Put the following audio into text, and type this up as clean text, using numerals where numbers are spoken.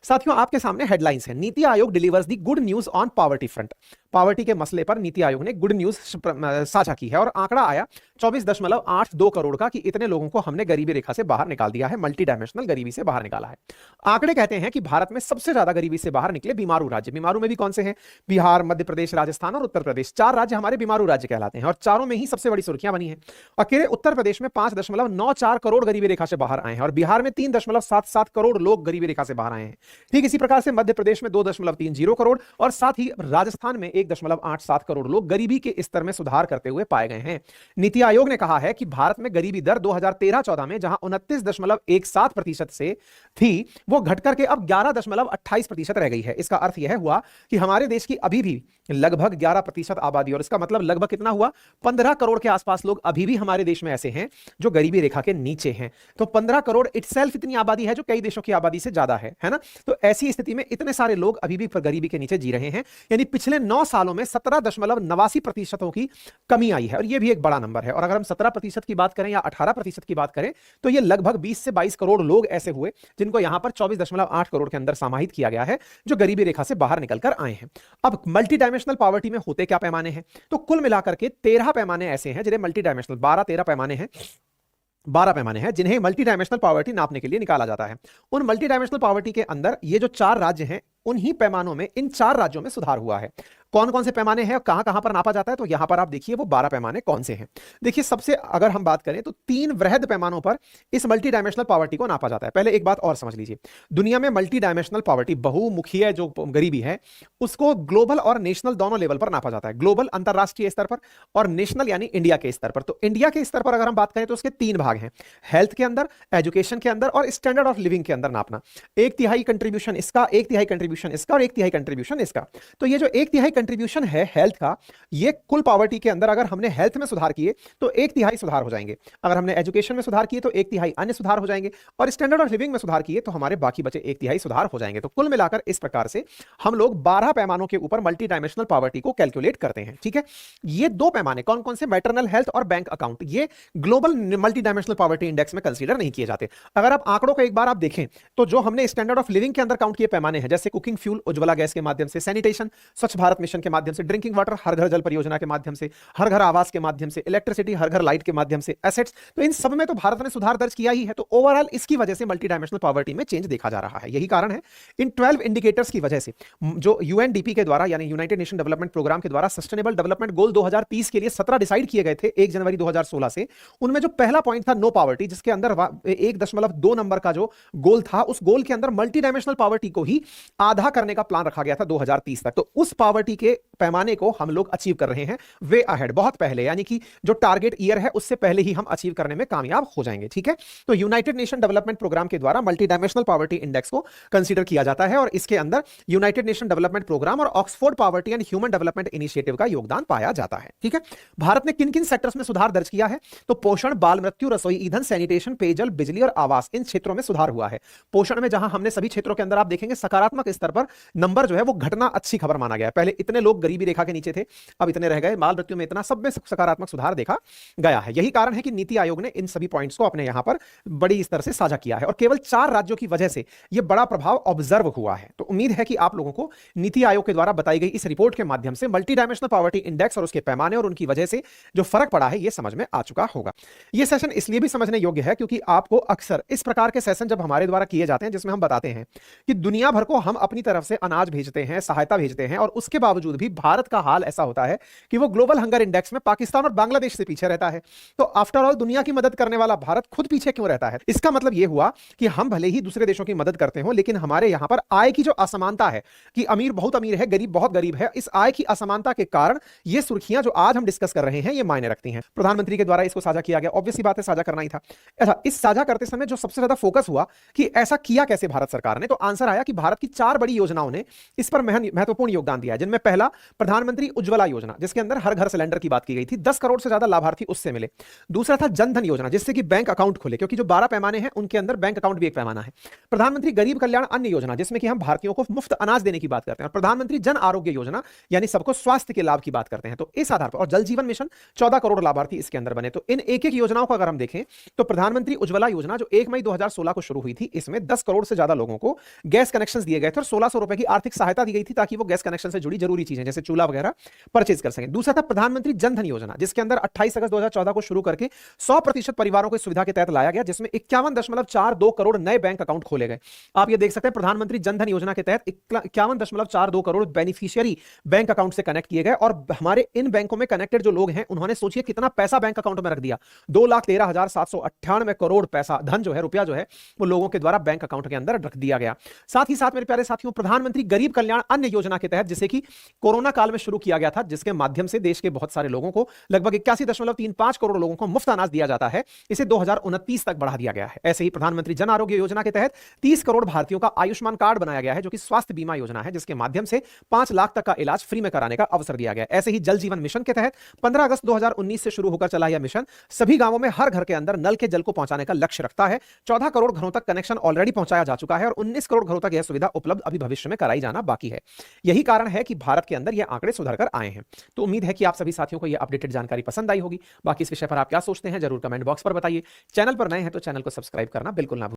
साथियों, आपके सामने हेडलाइंस है। NITI Aayog delivers the good news on poverty front. Poverty के मसले पर नीति आयोग ने गुड न्यूज साझा की है और आंकड़ा आया 24.82 करोड़ का कि इतने लोगों को हमने गरीबी रेखा से बाहर निकाल दिया है, मल्टी डायमेंशनल गरीबी से बाहर निकाला है। आंकड़े कहते हैं कि भारत में सबसे ज्यादा गरीबी से बाहर निकले बीमारू राज्य। बीमारू में भी कौन से हैं? बिहार, मध्य प्रदेश, राजस्थान और उत्तर प्रदेश। 4 राज्य हमारे बीमारू राज्य कहलाते हैं और चारों में ही सबसे बड़ी सुर्खियां बनी है। अकेले उत्तर प्रदेश में 5.94 करोड़ गरीबी रेखा से बाहर आए हैं और बिहार में 3.77 करोड़ लोग गरीबी रेखा से बाहर आए हैं। ठीक इसी प्रकार से मध्य प्रदेश में 2.30 करोड़ और साथ ही राजस्थान में 1.87 करोड़ लोग गरीबी के स्तर में सुधार करते हुए पाए गए हैं। नीति आयोग ने कहा है कि भारत में गरीबी दर 2013-14 में जहां 29.17% से थी, वो घटकर के अब 11.28% रह गई है। इसका अर्थ यह हुआ कि हमारे देश की अभी भी लगभग 11% आबादी, और इसका मतलब लगभग कितना हुआ? 15 करोड़ के आसपास लोग अभी भी हमारे देश में ऐसे हैं जो गरीबी रेखा के नीचे हैं। तो 15 करोड़ इटसेल्फ इतनी आबादी है जो कई देशों की आबादी से ज्यादा है ना? तो ऐसी स्थिति में इतने सारे लोग अभी भी गरीबी के नीचे जी रहे हैं। यानी पिछले 9 सालों में 17.89% की कमी आई है और यह भी एक बड़ा नंबर है। और अगर हम 17% की बात करें या 18% की बात करें तो यह लगभग 20 से 22 करोड़ लोग ऐसे हुए जिनको यहां पर 24.8 करोड़ के अंदर समाहित किया गया है जो गरीबी रेखा से बाहर निकलकर आए हैं। अब मल्टी डायमेंशनल पॉवर्टी में होते क्या पैमाने हैं? तो कुल मिलाकर के 13 पैमाने ऐसे हैं जिन्हें मल्टी डायमेंशनल 12-13 पैमाने हैं जिन्हें मल्टी डायमेंशनल पॉवर्टी नापने के लिए निकाला जाता है। उन मल्टी डायमेंशनल पॉवर्टी के अंदर ये जो 4 राज्य हैं, उन्हीं पैमानों में इन 4 राज्यों में सुधार हुआ है। कौन कौन से पैमाने हैं और कहां पर नापा जाता है? तो यहां पर आप देखिए वो 12 पैमाने कौन से हैं। देखिए, सबसे अगर हम बात करें तो 3 वृहद पैमानों पर इस मल्टी डायमेंशनल पॉवर्टी को नापा जाता है। पहले एक बात और समझ लीजिए, दुनिया में मल्टी डायमेंशनल पॉवर्टी, बहुमुखीय जो गरीबी है, उसको ग्लोबल और नेशनल दोनों लेवल पर नापा जाता है। ग्लोबल अंतरराष्ट्रीय स्तर पर और नेशनल यानी इंडिया के स्तर पर। तो इंडिया के स्तर पर अगर हम बात करें तो उसके 3 भाग हैं, हेल्थ के अंदर, एजुकेशन के अंदर और स्टैंडर्ड ऑफ लिविंग के अंदर नापना। 1/3 कंट्रीब्यूशन इसका, 1/3 कंट्रीब्यूशन इसका और 1/3 कंट्रीब्यूशन इसका। तो ये जो 1/3 कंट्रीब्यूशन है हेल्थ का, ये कुल पॉवर्टी के अंदर अगर हमने हेल्थ में सुधार किए तो 1/3 सुधार हो जाएंगे। अगर हमने एजुकेशन में सुधार किए तो 1/3 अन्य सुधार हो जाएंगे और स्टैंडर्ड ऑफ लिविंग में सुधार किए तो हमारे बाकी बचे 1/3 सुधार हो जाएंगे। तो कुल मिलाकर इस प्रकार से हम लोग 12 पैमानों के ऊपर मल्टी डायमेंशनल पॉवर्टी को कैलकुलेट करते हैं। ठीक है, ये 2 पैमाने कौन कौन से? मैटरनल हेल्थ और बैंक अकाउंट, ये global multi dimensional poverty index में कंसीडर नहीं किए जाते। अगर आप आंकड़ों को एक बार आप देखें तो जो हमने स्टैंडर्ड ऑफ लिविंग के अंदर काउंट किए पैमाने हैं, जैसे कुकिंग फ्यूल उज्ज्वला गैस के माध्यम से, सैनिटेशन स्वच्छ भारत मिशन के माध्यम से, ड्रिंकिंग वाटर हर घर जल परियोजना के माध्यम से, हर घर आवास के माध्यम से, इलेक्ट्रिसिटी हर घर लाइट के माध्यम से, एसेट्स, तो इन सब में तो भारत ने सुधार दर्ज किया ही है। तो ओवरऑल इसकी वजह से मल्टी डायमेंशनल पॉवर्टी में चेंज देखा जा रहा है। यही कारण है इन 12 इंडिकेटर्स की वजह से जो यूएनडीपी के द्वारा यानी यूनाइटेड नेशन डेवलपमेंट प्रोग्राम के द्वारा सस्टेनेबल डेवलपमेंट गोल 2030 के लिए 17 डिसाइड किए गए थे 1 जनवरी 2016 से। उनमें जो पहला पॉइंट था नो पॉवर्टी, जिसके अंदर 1.2 नंबर का जो गोल था, उस गोल के अंदर मल्टी डायमेंशनल पॉवर्टी को ही आधा करने का प्लान रखा गया था 2030 तक। तो उस पॉवर्टी के पैमाने को हम लोग अचीव कर रहे हैं वे अहेड, बहुत पहले, यानी कि जो टारगेट ईयर है उससे पहले ही हम अचीव करने में कामयाब हो जाएंगे। ठीक है, तो यूनाइटेड नेशन डेवलपमेंट प्रोग्राम के द्वारा मल्टी डायमेंशनल पॉवर्टी इंडेक्स को कंसीडर किया जाता है और इसके अंदर यूनाइटेड नेशन डेवलपमेंट प्रोग्राम और Oxford poverty and human development initiative का योगदान पाया जाता है। ठीक है, भारत ने किन किन सेक्टर्स में सुधार दर्ज किया है? तो पोषण, बाल मृत्यु, रसोई ईंधन, सैनिटेशन, पेयजल, बिजली और आवास, इन क्षेत्रों में सुधार हुआ है। पोषण में जहां हमने सभी क्षेत्रों के अंदर आप देखेंगे सकारात्मक स्तर पर नंबर जो है वो घटना अच्छी खबर माना गया है। पहले इतने लोग गरीबी रेखा के नीचे थे, अब इतने रह गए, बाल मृत्यु में इतना, सब में सकारात्मक सुधार देखा गया है। यही कारण है कि नीति आयोग ने इन सभी पॉइंट्स को अपने यहां पर बड़ी स्तर से साझा किया है और केवल 4 राज्यों की वजह से यह बड़ा प्रभाव ऑब्जर्व हुआ है। तो उम्मीद है कि आप लोगों को नीति आयोग के द्वारा बताई गई इस रिपोर्ट के माध्यम से मल्टी डायमेंशनल पॉवर्टी इंडेक्स और उसके पैमाने और उनकी वजह से जो फर्क पड़ा है यह समझ में आ चुका होगा। यह सेशन इसलिए भी समझने योग्य है क्योंकि आपको अक्सर इस प्रकार के सेशन जब हमारे द्वारा किए जाते हैं जिसमें हम बताते हैं कि दुनिया भर को हम अपनी तरफ से अनाज भेजते हैं, सहायता भेजते हैं और उसके बावजूद भी भारत का हाल ऐसा होता है कि वो ग्लोबल हंगर इंडेक्स में पाकिस्तान और बांग्लादेश से पीछे रहता है। तो आफ्टर ऑल दुनिया की मदद करने वाला भारत खुद पीछे क्यों रहता है? इसका मतलब यह हुआ कि हम भले ही दूसरे देशों की मदद करते हो लेकिन हमारे यहां पर आय की जो असमानता है कि अमीर बहुत अमीर है, गरीब बहुत गरीब है, इस आय की असमानता के कारण ये सुर्खियां जो आज हम डिस्कस कर रहे हैं ये मायने रखती हैं। प्रधानमंत्री के द्वारा इसको साझा किया गया, ऑब्वियस सी बात है साझा करना ही था। अच्छा, इस साझा करते समय जो सबसे ज्यादा फोकस हुआ कि ऐसा किया कैसे भारत सरकार ने, तो आंसर आया कि भारत की 4 बड़ी योजनाओं ने इस पर महत्वपूर्ण योगदान दिया है, जिनमें पहला प्रधानमंत्री उज्ज्वला योजना, जिसके अंदर हर घर सिलेंडर की बात की गई थी, 10 करोड़ से ज्यादा लाभार्थी उससे मिले। दूसरा था जनधन योजना, जिससे कि बैंक अकाउंट खुले, क्योंकि जो 12 पैमाने हैं उनके अंदर बैंक अकाउंट भी एक पैमाना है। प्रधानमंत्री गरीब कल्याण अन्न योजना, जिसमें कि हम भारतीयों को मुफ्त अनाज देने की बात करते हैं। और प्रधानमंत्री जन आरोग्य योजना, यानी सबको स्वास्थ्य के लाभ की बात करते हैं। तो इस आधार पर, और जल जीवन मिशन 14 करोड़ लाभार्थी इसके अंदर बने। तो इन एक एक योजनाओं को अगर हम देखें तो प्रधानमंत्री उज्ज्वला योजना जो 1 मई 2016 को शुरू हुई थी, इसमें 10 करोड़ से ज्यादा लोगों को गैस कनेक्शन दिए गए थे और 1600 रुपए की आर्थिक सहायता दी गई थी, ताकि वो गैस कनेक्शन से जुड़ी जरूरी चीजें जैसे चूल्हा वगैरह परचेज कर सकें। दूसरा था प्रधानमंत्री जनधन योजना, जिसके अंदर 28 अगस्त 2014 को शुरू करके 100% परिवारों को इस सुविधा के तहत लाया गया, जिसमें 51.42 करोड़ नए बैंक अकाउंट खोले गए। आप ये देख सकते हैं, प्रधानमंत्री जनधन योजना के तहत 51.42 करोड़ बेनिफिशियरी बैंक अकाउंट से कनेक्ट किए गए। और हमारे इन बैंकों में कनेक्टेड जो लोग हैं, उन्होंने सोचिए कितना पैसा बैंक अकाउंट में रख दिया, 2,13,798 करोड़ पैसा, धन जो है, रुपया जो है, वो लोगों के द्वारा बैंक अकाउंट के अंदर रख दिया गया। साथ ही साथ मेरे प्यारे साथियों, प्रधानमंत्री गरीब कल्याण अन्न योजना के तहत, जिसे कि कोरोना काल में शुरू किया गया था, जिसके माध्यम से देश के बहुत सारे लोगों को, लगभग 81.35 करोड़ लोगों को मुफ्त अनाज दिया जाता है, इसे 2029 तक बढ़ा दिया गया है। ऐसे ही प्रधानमंत्री जन आरोग्य योजना के तहत 30 करोड़ भारतीयों का आयुष्मान कार्ड बनाया गया है, जो कि स्वास्थ्य बीमा योजना है, जिसके माध्यम से 5 लाख तक का इलाज फ्री में कराने का अवसर दिया गया। ऐसे ही जल जीवन मिशन के तहत 15 अगस्त 2019 से शुरू होकर चला यह मिशन सभी गांवों में हर घर के अंदर नल के जल को पहुंचाने का लक्ष्य रखता है। 14 करोड़ घरों तक कनेक्शन ऑलरेडी पहुंचाया जा चुका है और 19 करोड़ घरों तक यह सुविधा उपलब्ध अभी भविष्य में कराई जाना बाकी है। यही कारण है कि भारत के अंदर यह आंकड़े सुधर कर आए हैं। तो उम्मीद है कि आप सभी साथियों को यह अपडेटेड जानकारी पसंद आई होगी। बाकी इस विषय पर आप क्या सोचते हैं, जरूर कमेंट बॉक्स पर बताइए। चैनल पर नए हैं तो चैनल को सब्सक्राइब करना बिल्कुल ना